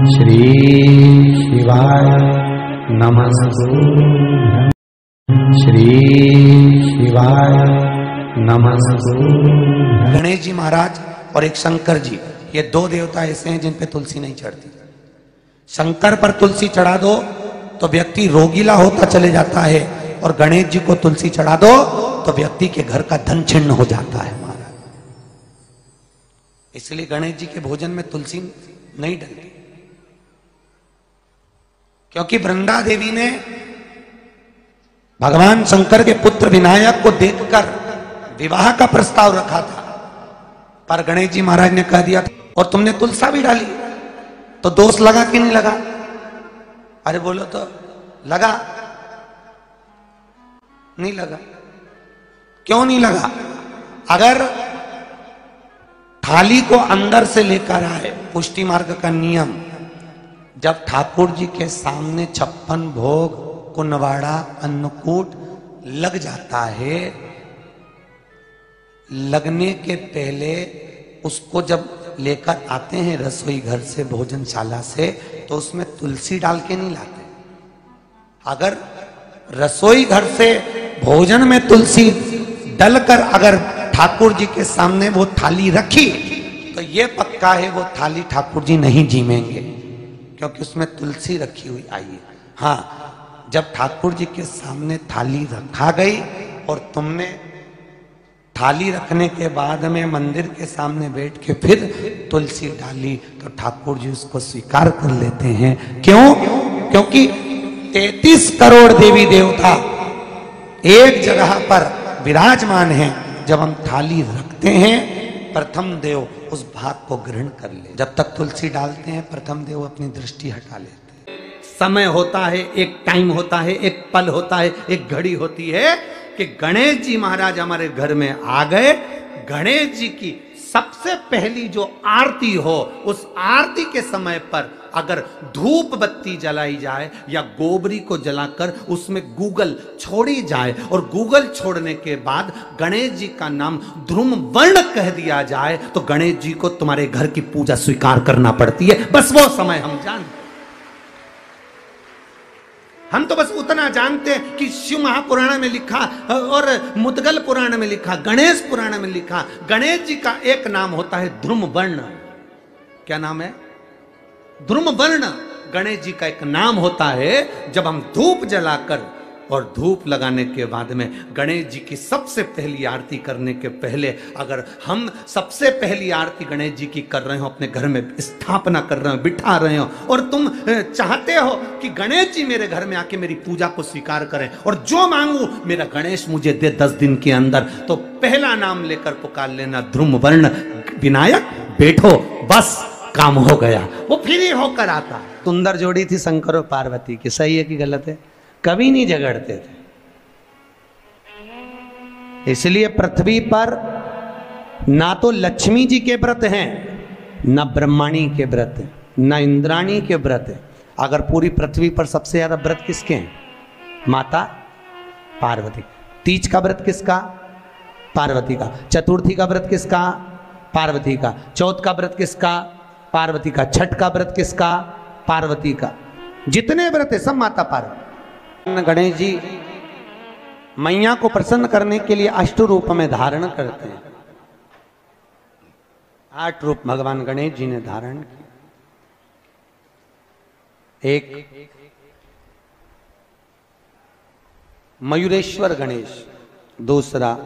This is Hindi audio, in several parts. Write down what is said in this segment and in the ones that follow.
श्री शिवाय नमस्तु। श्री शिवाय नमस्तु। गणेश जी महाराज और एक शंकर जी, ये दो देवता ऐसे हैं जिन पे तुलसी नहीं चढ़ती। शंकर पर तुलसी चढ़ा दो तो व्यक्ति रोगीला होता चले जाता है, और गणेश जी को तुलसी चढ़ा दो तो व्यक्ति के घर का धन छिन्न हो जाता है महाराज। इसलिए गणेश जी के भोजन में तुलसी नहीं डलती, क्योंकि वृंदा देवी ने भगवान शंकर के पुत्र विनायक को देखकर विवाह का प्रस्ताव रखा था, पर गणेश जी महाराज ने कह दिया और तुमने तुलसा भी डाली, तो दोष लगा कि नहीं लगा? अरे बोलो तो लगा? नहीं लगा। क्यों नहीं लगा? अगर थाली को अंदर से लेकर आए, पुष्टि मार्ग का नियम, जब ठाकुर जी के सामने 56 भोग, कुनवाड़ा, अन्नकूट लग जाता है, लगने के पहले उसको जब लेकर आते हैं रसोई घर से, भोजनशाला से, तो उसमें तुलसी डाल के नहीं लाते। अगर रसोई घर से भोजन में तुलसी डलकर अगर ठाकुर जी के सामने वो थाली रखी, तो ये पक्का है वो थाली ठाकुर जी नहीं जीमेंगे, क्योंकि उसमें तुलसी रखी हुई आई है। हाँ, जब ठाकुर जी के सामने थाली रखा गई और तुमने थाली रखने के बाद में मंदिर के सामने बैठ के फिर तुलसी डाली, तो ठाकुर जी उसको स्वीकार कर लेते हैं। क्यों? क्योंकि 33 करोड़ देवी देवता एक जगह पर विराजमान हैं। जब हम थाली रखते हैं, प्रथम देव उस भाग को ग्रहण कर ले। जब तक तुलसी डालते हैं, प्रथम देव अपनी दृष्टि हटा लेते हैं। समय होता है, एक टाइम होता है, एक पल होता है, एक घड़ी होती है कि गणेश जी महाराज हमारे घर में आ गए। गणेश जी की सबसे पहली जो आरती हो, उस आरती के समय पर अगर धूप बत्ती जलाई जाए या गोबरी को जलाकर उसमें गूगल छोड़ी जाए, और गूगल छोड़ने के बाद गणेश जी का नाम ध्रुम वर्ण कह दिया जाए, तो गणेश जी को तुम्हारे घर की पूजा स्वीकार करना पड़ती है। बस वो समय हम जानते। हम तो बस उतना जानते हैं कि शिव महापुराण में लिखा और मुद्गल पुराण में लिखा, गणेश पुराण में लिखा, गणेश जी का एक नाम होता है ध्रुम वर्ण। क्या नाम है? ध्रुम वर्ण गणेश जी का एक नाम होता है। जब हम धूप जलाकर और धूप लगाने के बाद में गणेश जी की सबसे पहली आरती करने के पहले, अगर हम सबसे पहली आरती गणेश जी की कर रहे हो, अपने घर में स्थापना कर रहे हो, बिठा रहे हो, और तुम चाहते हो कि गणेश जी मेरे घर में आके मेरी पूजा को स्वीकार करें, और जो मांगू मेरा गणेश मुझे दे 10 दिन के अंदर, तो पहला नाम लेकर पुकार लेना, ध्रुम वर्ण विनायक, बैठो, बस काम हो गया। वो फ्री होकर आता। सुंदर जोड़ी थी शंकर और पार्वती की। सही है कि गलत है? कभी नहीं झगड़ते थे। इसलिए पृथ्वी पर ना तो लक्ष्मी जी के व्रत हैं, ना ब्रह्माणी के व्रत हैं, ना इंद्राणी के व्रत हैं। अगर पूरी पृथ्वी पर सबसे ज्यादा व्रत किसके हैं? माता पार्वती। तीज का व्रत किसका? पार्वती का। चतुर्थी का व्रत किसका? पार्वती का। चौथ का व्रत किसका? पार्वती का। छठ का व्रत किसका? पार्वती का। जितने व्रत है सब माता पार्वती। गणेश जी मैया को प्रसन्न करने के लिए 8 रूप में धारण करते हैं। 8 रूप भगवान गणेश जी ने धारण किए। एक मयूरेश्वर गणेश, दूसरा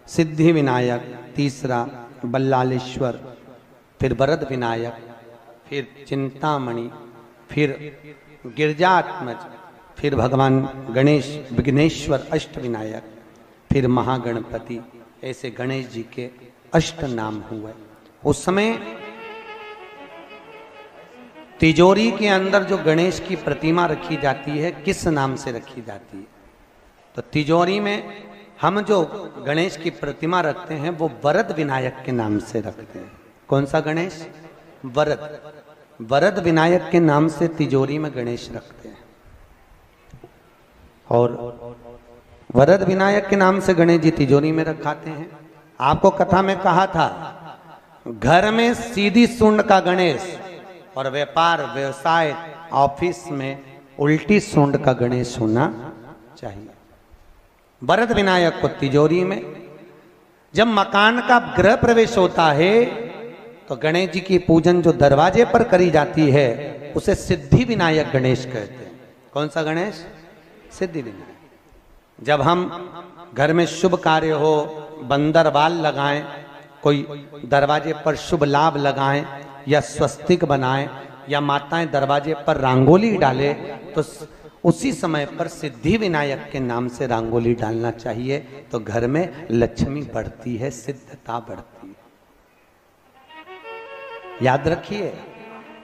सिद्धि विनायक, तीसरा बल्लालेश्वर, फिर वरद विनायक, फिर चिंतामणि, फिर गिरजात्मज, फिर भगवान गणेश विघ्नेश्वर अष्ट विनायक, फिर महागणपति। ऐसे गणेश जी के 8 नाम हुए। उस समय तिजोरी के अंदर जो गणेश की प्रतिमा रखी जाती है, किस नाम से रखी जाती है? तो तिजोरी में हम जो गणेश की प्रतिमा रखते हैं वो वरद विनायक के नाम से रखते हैं। कौन सा गणेश? वरद। वरद विनायक के नाम से तिजोरी में गणेश रखते हैं। और वरद विनायक के नाम से गणेश जी तिजोरी में रखाते हैं। आपको कथा में कहा था, घर में सीधी सुंड का गणेश और व्यापार व्यवसाय ऑफिस में उल्टी सूंड का गणेश होना चाहिए। वरद विनायक को तिजोरी में। जब मकान का गृह प्रवेश होता है तो गणेश जी की पूजन जो दरवाजे पर करी जाती है उसे सिद्धि विनायक गणेश कहते हैं। कौन सा गणेश? सिद्धि विनायक। जब हम घर में शुभ कार्य हो, बंदरवाल लगाएं, कोई दरवाजे पर शुभ लाभ लगाएं या स्वस्तिक बनाएं या माताएं दरवाजे पर रंगोली डाले तो उसी समय पर सिद्धि विनायक के नाम से रंगोली डालना चाहिए। तो घर में लक्ष्मी बढ़ती है, सिद्धता बढ़ती है। याद रखिए,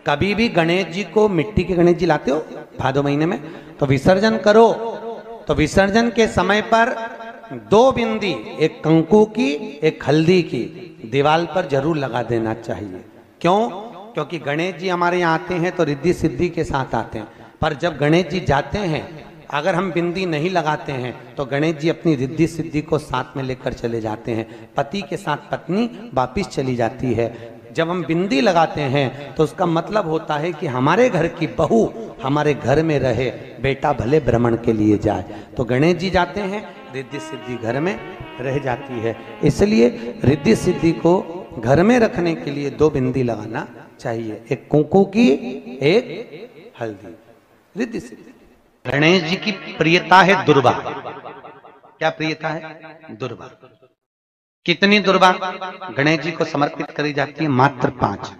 कभी भी गणेश जी को, मिट्टी के गणेश जी लाते हो भादो महीने में, तो विसर्जन करो तो विसर्जन के समय पर 2 बिंदी, एक कंकु की एक हल्दी की, दीवार पर जरूर लगा देना चाहिए। क्यों? क्योंकि गणेश जी हमारे यहाँ आते हैं तो रिद्धि सिद्धि के साथ आते हैं, पर जब गणेश जी जाते हैं अगर हम बिंदी नहीं लगाते हैं तो गणेश जी अपनी रिद्धि सिद्धि को साथ में लेकर चले जाते हैं। पति के साथ पत्नी वापिस चली जाती है। जब हम बिंदी लगाते हैं तो उसका मतलब होता है कि हमारे घर की बहू हमारे घर में रहे, बेटा भले भ्रमण के लिए जाए। तो गणेश जी जाते हैं, रिद्धि सिद्धि घर में रह जाती है। इसलिए रिद्धि सिद्धि को घर में रखने के लिए 2 बिंदी लगाना चाहिए, एक कुंकू की एक हल्दी। रिद्धि सिद्धि। गणेश जी की प्रियता है दुर्वा। क्या प्रियता है? दुर्वा। कितनी दुर्वा गणेश जी को समर्पित करी जाती है? मात्र 5।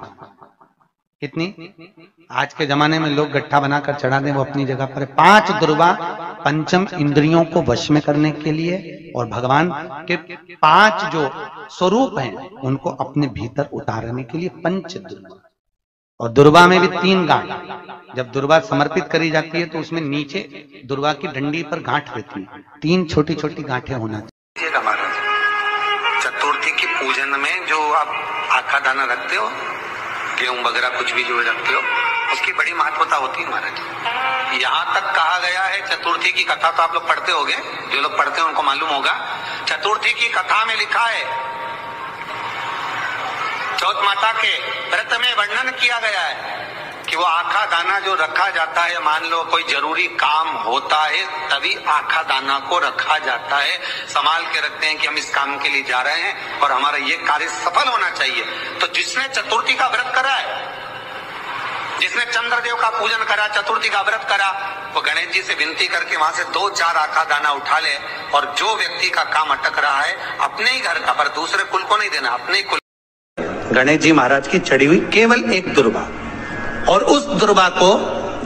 कितनी? आज के जमाने में लोग गट्ठा बनाकर चढ़ा दें, वो अपनी जगह पर 5 दुर्वा पंचम इंद्रियों को वश में करने के लिए और भगवान के 5 जो स्वरूप हैं उनको अपने भीतर उतारने के लिए 5 दुर्वा। और दुर्वा में भी 3 गांठ। जब दुर्वा समर्पित करी जाती है तो उसमें नीचे दुर्वा की डंडी पर गांठ रहती है, 3 छोटी छोटी गांठें होना चाहिए। चतुर्थी की पूजन में जो आप आखा दाना रखते हो, गेहूं वगैरह कुछ भी जो रखते हो, उसकी बड़ी महत्वता होती है महाराज। यहाँ तक कहा गया है, चतुर्थी की कथा तो आप लोग पढ़ते होंगे, जो लोग पढ़ते हैं उनको मालूम होगा। चतुर्थी की कथा में लिखा है, चौथ माता के व्रत में वर्णन किया गया है कि वो आखा दाना जो रखा जाता है, मान लो कोई जरूरी काम होता है तभी आखा दाना को रखा जाता है, संभाल के रखते हैं कि हम इस काम के लिए जा रहे हैं और हमारा ये कार्य सफल होना चाहिए। तो जिसने चतुर्थी का व्रत करा है, जिसने चंद्रदेव का पूजन करा, चतुर्थी का व्रत करा, वो गणेश जी से विनती करके वहां से 2-4 आखा दाना उठा ले। और जो व्यक्ति का काम अटक रहा है अपने ही घर का, पर दूसरे कुल को नहीं देना, अपने ही कुल। गणेश जी महाराज की चढ़ी हुई केवल एक दुर्वा, और उस दुर्वा को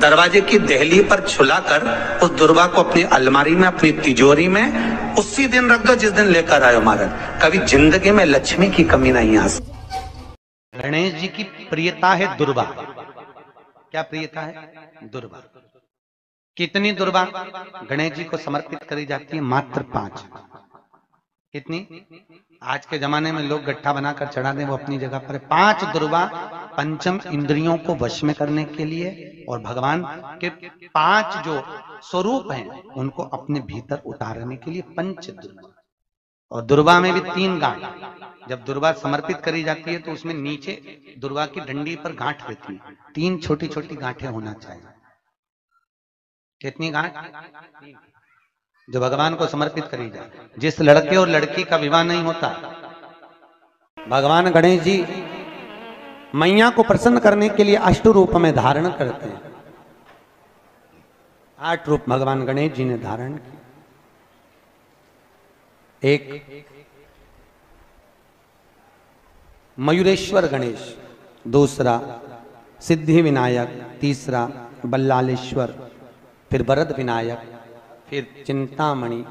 दरवाजे की देहली पर छुलाकर उस दुर्वा को अपनी अलमारी में, अपनी तिजोरी में उसी दिन रख दो जिस दिन लेकर आयो महाराज। कभी जिंदगी में लक्ष्मी की कमी नहीं आ सकती। गणेश जी की प्रियता है दुर्वा। क्या प्रियता है? दुर्वा। कितनी दुर्वा गणेश जी को समर्पित करी जाती है? मात्र 5। कितनी? आज के जमाने में लोग गट्ठा बनाकर चढ़ा दें, वो अपनी जगह पर 5 दुर्वा पंचम इंद्रियों को वश में करने के लिए और भगवान के 5 जो स्वरूप हैं उनको अपने भीतर उतारने के लिए 5 दुर्वा। और दुर्वा में भी 3 गांठ। जब दुर्वा समर्पित करी जाती है तो उसमें नीचे दुर्वा की डंडी पर गांठ रहती है, 3 छोटी छोटी गांठें होना चाहिए। कितनी गांठ? जो भगवान को समर्पित करी जाए। जिस लड़के और लड़की का विवाह नहीं होता, भगवान गणेश जी मैया को प्रसन्न करने के लिए 8 रूप में धारण करते हैं। 8 रूप भगवान गणेश जी ने धारण किए। एक मयूरेश्वर गणेश, दूसरा सिद्धि विनायक, तीसरा बल्लालेश्वर, फिर वरद विनायक, फिर चिंतामणि,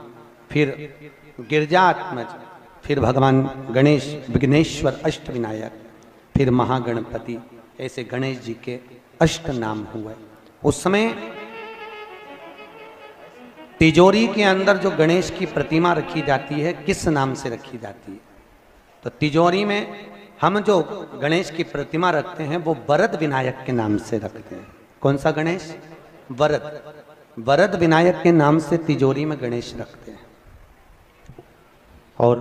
फिर गिरजात्मज, फिर भगवान गणेश विघ्नेश्वर अष्ट विनायक, फिर महागणपति। ऐसे गणेश जी के 8 नाम हुए। उस समय तिजोरी के अंदर जो गणेश की प्रतिमा रखी जाती है किस नाम से रखी जाती है? तो तिजोरी में हम जो गणेश की प्रतिमा रखते हैं वो वरद विनायक के नाम से रखते हैं। कौन सा गणेश? वरद। वरद विनायक के नाम से तिजोरी में गणेश रखते हैं। और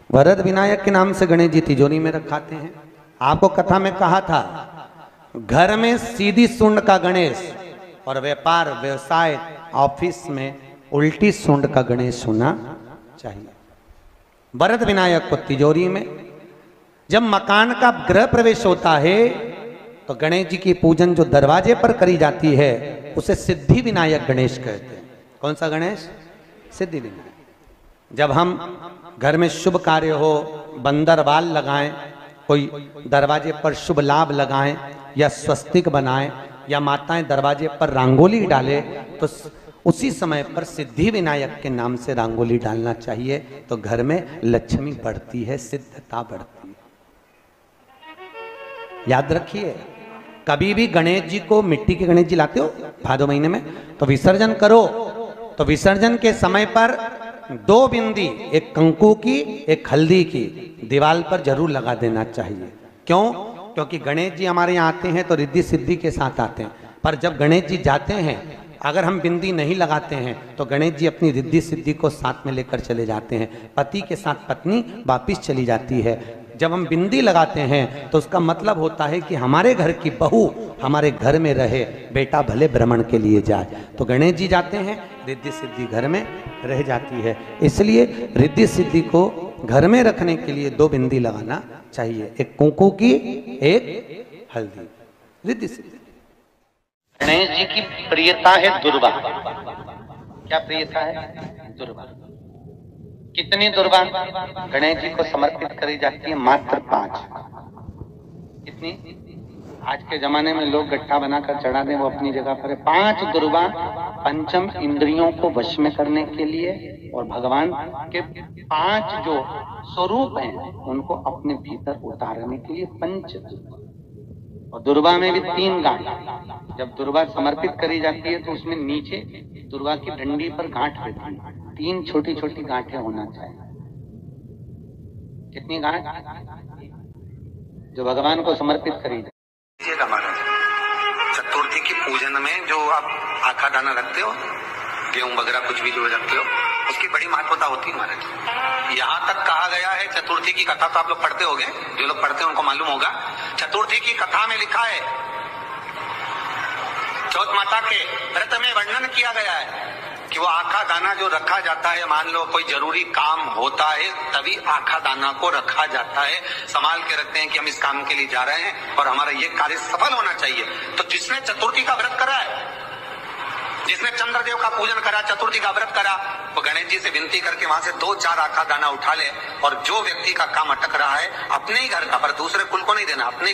वरद विनायक के नाम से गणेश जी तिजोरी में रखाते हैं। आपको कथा में कहा था घर में सीधी सूंड का गणेश और व्यापार व्यवसाय ऑफिस में उल्टी सूंड का गणेश होना चाहिए। वरद विनायक को तिजोरी में। जब मकान का गृह प्रवेश होता है तो गणेश जी की पूजन जो दरवाजे पर करी जाती है उसे सिद्धि विनायक गणेश कहते हैं। कौन सा गणेश? सिद्धि विनायक। जब हम घर में शुभ कार्य हो, बंदरवाल लगाएं, कोई दरवाजे पर शुभ लाभ लगाएं या स्वस्तिक बनाएं या माताएं दरवाजे पर रंगोली डालें तो उसी समय पर सिद्धि विनायक के नाम से रंगोली डालना चाहिए। तो घर में लक्ष्मी बढ़ती है, सिद्धता बढ़ती है। याद रखिए, कभी भी गणेश जी को, मिट्टी के गणेश जी लाते हो भादो महीने में, तो विसर्जन करो तो विसर्जन के समय पर 2 बिंदी, एक कंकु की एक हल्दी की, दीवार पर जरूर लगा देना चाहिए। क्यों? क्योंकि गणेश जी हमारे यहाँ आते हैं तो रिद्धि सिद्धि के साथ आते हैं, पर जब गणेश जी जाते हैं अगर हम बिंदी नहीं लगाते हैं तो गणेश जी अपनी रिद्धि सिद्धि को साथ में लेकर चले जाते हैं। पति के साथ पत्नी वापिस चली जाती है। जब हम बिंदी लगाते हैं तो उसका मतलब होता है कि हमारे घर की बहू हमारे घर में रहे, बेटा भले भ्रमण के लिए जाए। तो गणेश जी जाते हैं, रिद्धि सिद्धि घर में रह जाती है। इसलिए रिद्धि सिद्धि को घर में रखने के लिए 2 बिंदी लगाना चाहिए, एक कुंकू की, एक हल्दी। रिद्धि सिद्धि। गणेश जी की प्रियता है दुर्वा। क्या प्रियता है? दुर्वा। कितनी दुर्वा गणेश जी को समर्पित करी जाती है? मात्र 5। कितनी? आज के जमाने में लोग गट्ठा बनाकर चढ़ा दें, वो अपनी जगह पर है। 5 दुर्वा पंचम इंद्रियों को वश में करने के लिए और भगवान के 5 जो स्वरूप हैं उनको अपने भीतर उतारने के लिए पंच। और दुर्वा में भी 3 गांठ। जब दुर्वा समर्पित करी जाती है तो उसमें नीचे दुर्वा की डंडी पर गांठ रहती है, 3 छोटी छोटी गांठें होना चाहिए। कितनी गांठ? जो भगवान को समर्पित करी जाती है। चतुर्थी की पूजन में जो आप आखा दाना रखते हो, गेहूं वगैरह कुछ भी जो रखते हो, उसकी बड़ी महत्वता होती है महाराज। यहाँ तक कहा गया है, चतुर्थी की कथा तो आप लोग पढ़ते होंगे, जो लोग पढ़ते हैं उनको मालूम होगा। चतुर्थी की कथा में लिखा है, चौथ माता के व्रत में वर्णन किया गया है कि वो आखा दाना जो रखा जाता है, मान लो कोई जरूरी काम होता है तभी आखा दाना को रखा जाता है, संभाल के रखते हैं कि हम इस काम के लिए जा रहे हैं और हमारा ये कार्य सफल होना चाहिए। तो जिसने चतुर्थी का व्रत करा है, जिसने चंद्रदेव का पूजन करा, चतुर्थी का व्रत करा, वो गणेश जी से विनती करके वहां से 2-4 आखा दाना उठा ले और जो व्यक्ति का काम अटक रहा है अपने ही घर का, पर दूसरे कुल को नहीं देना, अपने